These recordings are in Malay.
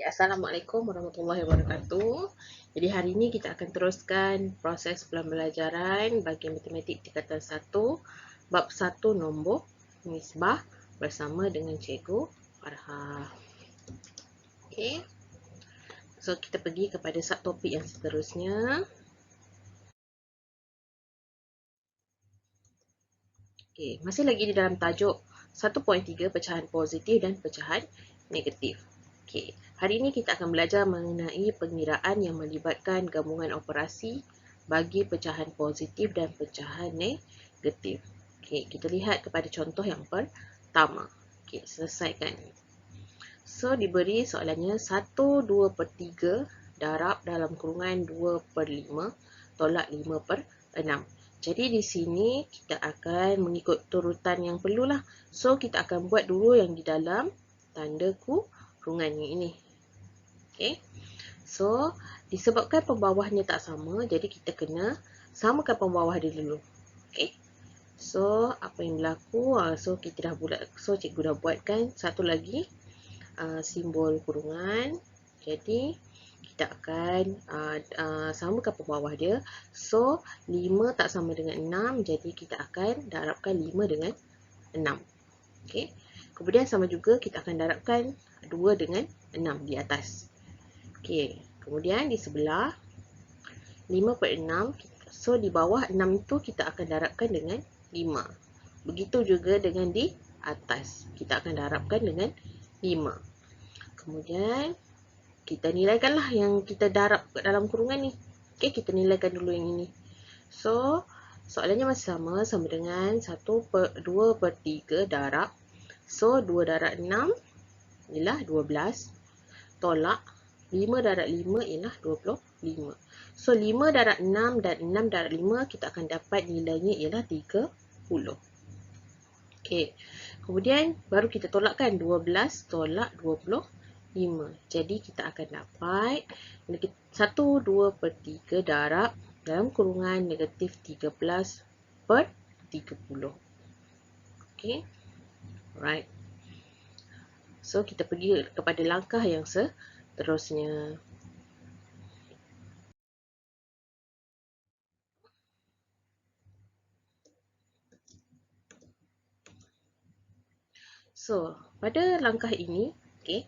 Okay, Assalamualaikum warahmatullahi wabarakatuh. Jadi hari ini kita akan teruskan proses pembelajaran bagi matematik tingkatan 1 bab 1 nombor nisbah bersama dengan Cikgu Farha. Okay. So kita pergi kepada subtopik yang seterusnya. Okay, masih lagi di dalam tajuk 1.3 pecahan positif dan pecahan negatif. Okay. Hari ini kita akan belajar mengenai pengiraan yang melibatkan gabungan operasi bagi pecahan positif dan pecahan negatif. Okay. Kita lihat kepada contoh yang pertama. Okay. Selesaikan. So, diberi soalannya 1/2/3 darab dalam kurungan 2/5 tolak 5/6. Jadi di sini kita akan mengikut turutan yang perlulah. So, kita akan buat dulu yang di dalam tanda kurungan ini. Okay. So, disebabkan pembawahnya tak sama, jadi kita kena samakan pembawah dia dulu. Okay. So, apa yang berlaku? So, kita dah buat. So, cikgu dah buatkan satu lagi simbol kurungan. Jadi, kita akan samakan pembawah dia. So, 5 tak sama dengan 6, jadi kita akan darabkan 5 dengan 6. Okay. Kemudian sama juga kita akan darabkan 2 dengan 6 di atas. Okey, kemudian di sebelah 5/6. So di bawah 6 itu kita akan darabkan dengan 5. Begitu juga dengan di atas. Kita akan darabkan dengan 5. Kemudian kita nilaikanlah yang kita darab dalam kurungan ni. Okey, kita nilaikan dulu yang ini. So, soalannya masih sama dengan 2/3 darab. So 2 darab 6 ialah 12 tolak 5 darab 5 ialah 25. So, 5 darab 6 dan 6 darab 5 kita akan dapat nilainya ialah 30. Okey. Kemudian baru kita tolakkan 12 tolak 25. Jadi kita akan dapat 1/2/3 darab dalam kurungan negatif 13/30. Okey. Alright. So, kita pergi kepada langkah yang seterusnya. So, pada langkah ini, okay,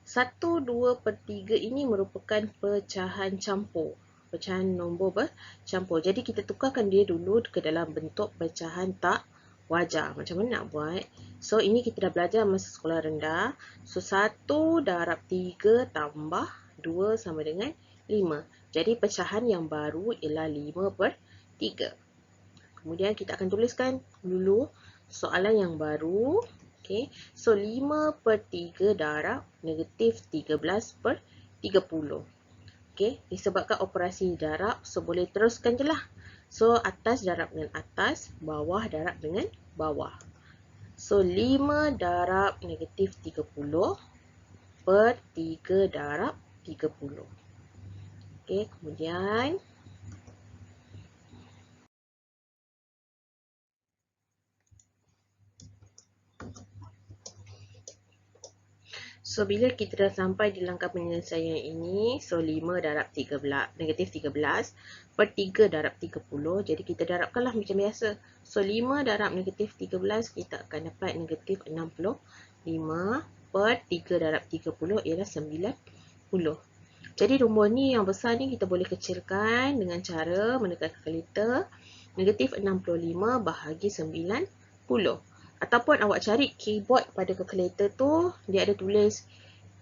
1/2/3 ini merupakan pecahan campur. Pecahan nombor bercampur. Jadi, kita tukarkan dia dulu ke dalam bentuk pecahan tak wajar. Macam mana nak buat? So, ini kita dah belajar masa sekolah rendah. So, 1 darab 3 tambah 2 sama dengan 5. Jadi, pecahan yang baru ialah 5/3. Kemudian, kita akan tuliskan dulu soalan yang baru. Okay. So, 5/3 darab negatif 13/30. Okay. Disebabkan operasi darab, so boleh teruskan je lah. So, atas darab dengan atas, bawah darab dengan bawah. So, 5 darab negatif 30/3 darab 30. Okay. Kemudian, so, bila kita dah sampai di langkah penyelesaian ini, so 5 darab 13, negatif 13/3 darab 30. Jadi, kita darabkanlah macam biasa. So, 5 darab negatif 13, kita akan dapat negatif 65/3 darab 30 ialah 90. Jadi, rumus ni yang besar ni kita boleh kecilkan dengan cara menekan kalkulator. Negatif 65 bahagi 90. Ataupun awak cari keyboard pada kalkulator tu, dia ada tulis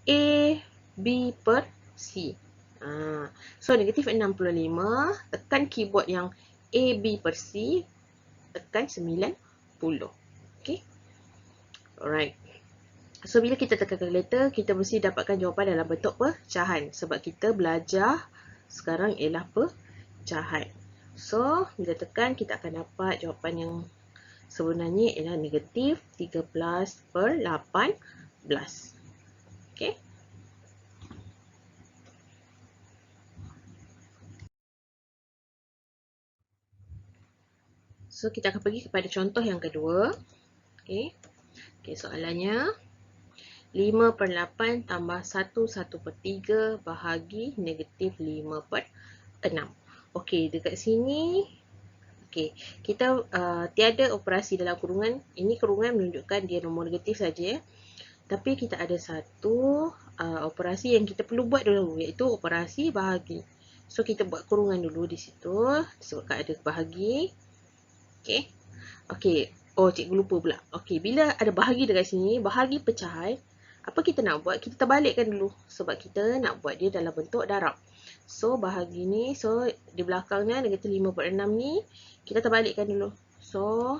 A, B per C. So, negatif 65, tekan keyboard yang A, B per C, tekan 90. Okay. Alright. So, bila kita tekan kalkulator, kita mesti dapatkan jawapan dalam bentuk pecahan. Sebab kita belajar sekarang ialah pecahan. So, bila tekan, kita akan dapat jawapan yang sebenarnya ialah negatif 13/18. Okay. So, kita akan pergi kepada contoh yang kedua. Okay. Okay, soalannya. 5/8 tambah 1/3 bahagi negatif 5/6. Okey, dekat sini, okey, kita tiada operasi dalam kurungan. Ini kurungan menunjukkan dia nombor negatif saja, ya. Tapi kita ada satu operasi yang kita perlu buat dulu, iaitu operasi bahagi. So, kita buat kurungan dulu di situ, disebabkan ada bahagi. Okey. Okey. Oh, cikgu lupa pula. Okey, bila ada bahagi dekat sini, bahagi pecahan, apa kita nak buat? Kita terbalikkan dulu. Sebab kita nak buat dia dalam bentuk darab. So, bahagi ni, so di belakangnya negatif 5/6 ni, kita terbalikkan dulu. So,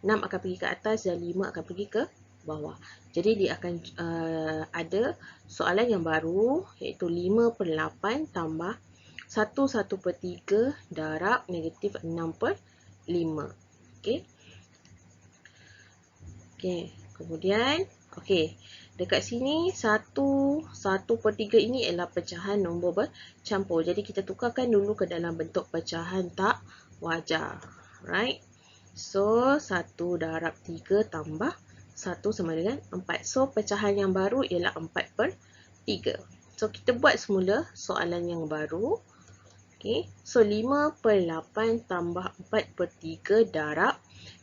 6 akan pergi ke atas dan 5 akan pergi ke bawah. Jadi, dia akan ada soalan yang baru, iaitu 5/8 tambah 1/3 darab negatif 6/5. Okey. Okey. Kemudian, okey. Dekat sini, 1/3 ini adalah pecahan nombor bercampur. Jadi, kita tukarkan dulu ke dalam bentuk pecahan tak wajar. Right? So, 1 darab 3 tambah 1 sama dengan 4. So, pecahan yang baru ialah 4/3. So, kita buat semula soalan yang baru. Okay. So, 5/8 tambah 4/3 darab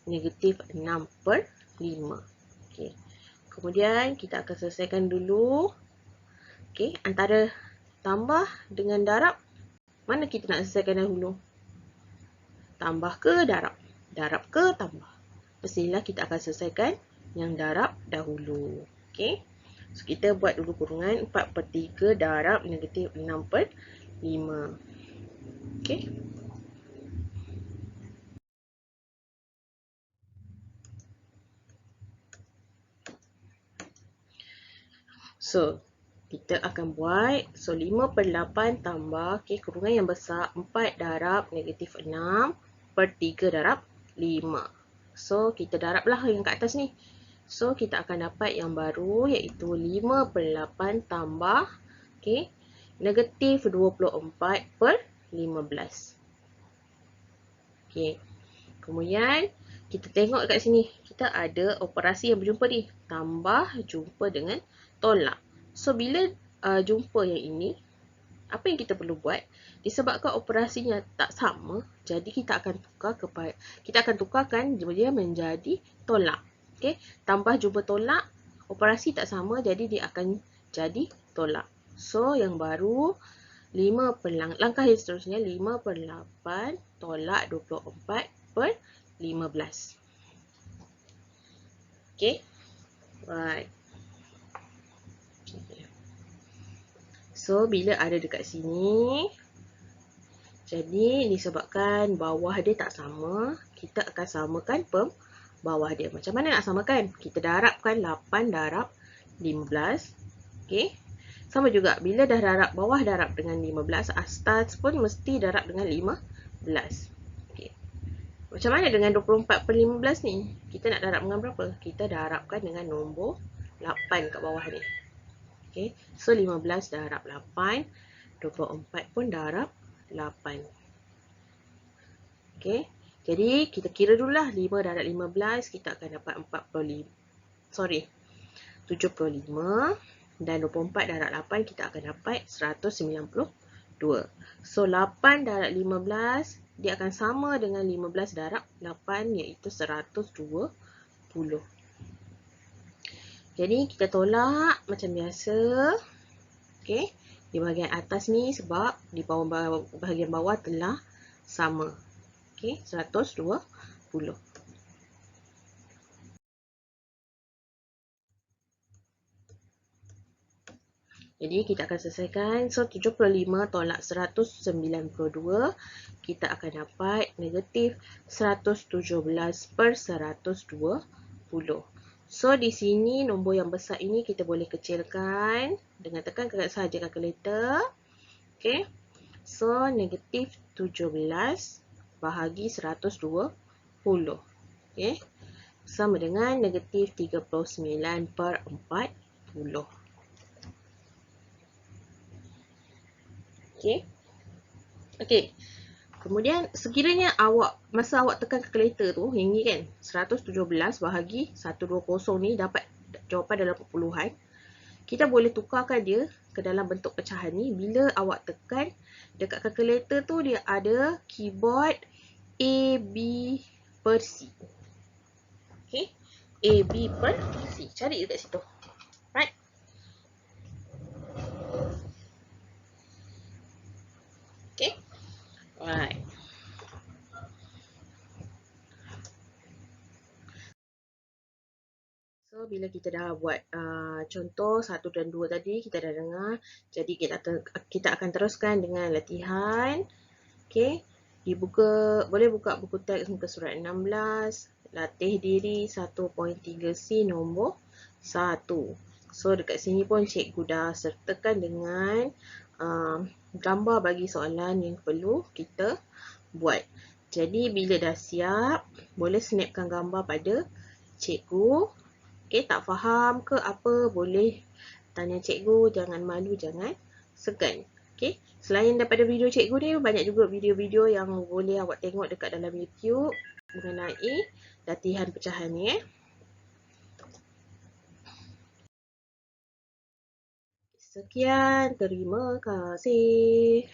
negatif 6/5. Okay. Kemudian, kita akan selesaikan dulu. Okay. Antara tambah dengan darab, mana kita nak selesaikan dahulu? Tambah ke darab? Darab ke tambah? Mestilah kita akan selesaikan yang darab dahulu. Okay. So, kita buat dulu kurungan 4/3 darab negatif 6/5. Okay. So, kita akan buat, so 5/8 tambah, okay, kurungan yang besar, 4 darab negatif 6/3 darab 5. So, kita darablah yang kat atas ni. So, kita akan dapat yang baru, iaitu 5/8 tambah, okay, negatif 24/15. Okay. Kemudian, kita tengok kat sini, kita ada operasi yang berjumpa ni. Tambah jumpa dengan tolak. So, bila jumpa yang ini, apa yang kita perlu buat? Disebabkan operasinya tak sama, jadi kita akan tukarkan dia menjadi tolak. Okay? Tambah jumpa tolak, operasi tak sama, jadi dia akan jadi tolak. So, yang baru, langkah yang seterusnya, 5/8 tolak 24/15. Okay? Right. So, bila ada dekat sini, jadi disebabkan bawah dia tak sama, kita akan samakan bawah dia. Macam mana nak samakan? Kita darabkan 8 darab 15. Okay. Sama juga, bila dah darab bawah darab dengan 15, atas pun mesti darab dengan 15. Okay. Macam mana dengan 24/15 ni? Kita nak darab dengan berapa? Kita darabkan dengan nombor 8 kat bawah ni. Okay. So, 15 darab 8, 24 pun darab 8. Okay. Jadi, kita kira dululah 5 darab 15, kita akan dapat 75. Dan 24 darab 8, kita akan dapat 192. So, 8 darab 15, dia akan sama dengan 15 darab 8, iaitu 120. Jadi, kita tolak macam biasa. Okay. Di bahagian atas ni sebab di bahagian bawah telah sama. Okay. 120. Jadi, kita akan selesaikan. So, 75 tolak 192. Kita akan dapat negatif 117/120. So, di sini nombor yang besar ini kita boleh kecilkan dengan tekan sahaja kalkulator. Okay. So, negatif 17 bahagi 120. Okay. Sama dengan negatif 39/40. Okay. Okay. Kemudian, sekiranya masa awak tekan kalkulator tu, yang ni kan, 117 bahagi 120 ni dapat jawapan dalam perpuluhan, kita boleh tukarkan dia ke dalam bentuk pecahan ni. Bila awak tekan dekat kalkulator tu, dia ada keyboard A, B per C. Okay, A, B per C. Cari dekat situ. Right? Okay. Alright. So, bila kita dah buat contoh 1 dan 2 tadi, kita dah dengar. Jadi, kita akan teruskan dengan latihan. Okay. Boleh buka buku teks muka surat 16. Latih diri 1.3C nombor 1. So, dekat sini pun cikgu dah sertakan dengan gambar bagi soalan yang perlu kita buat. Jadi, bila dah siap, boleh snapkan gambar pada cikgu. Okay, tak faham ke apa, boleh tanya cikgu, jangan malu, jangan segan. Okay, selain daripada video cikgu ni, banyak juga video-video yang boleh awak tengok dekat dalam YouTube mengenai latihan pecahan ni. Sekian, terima kasih.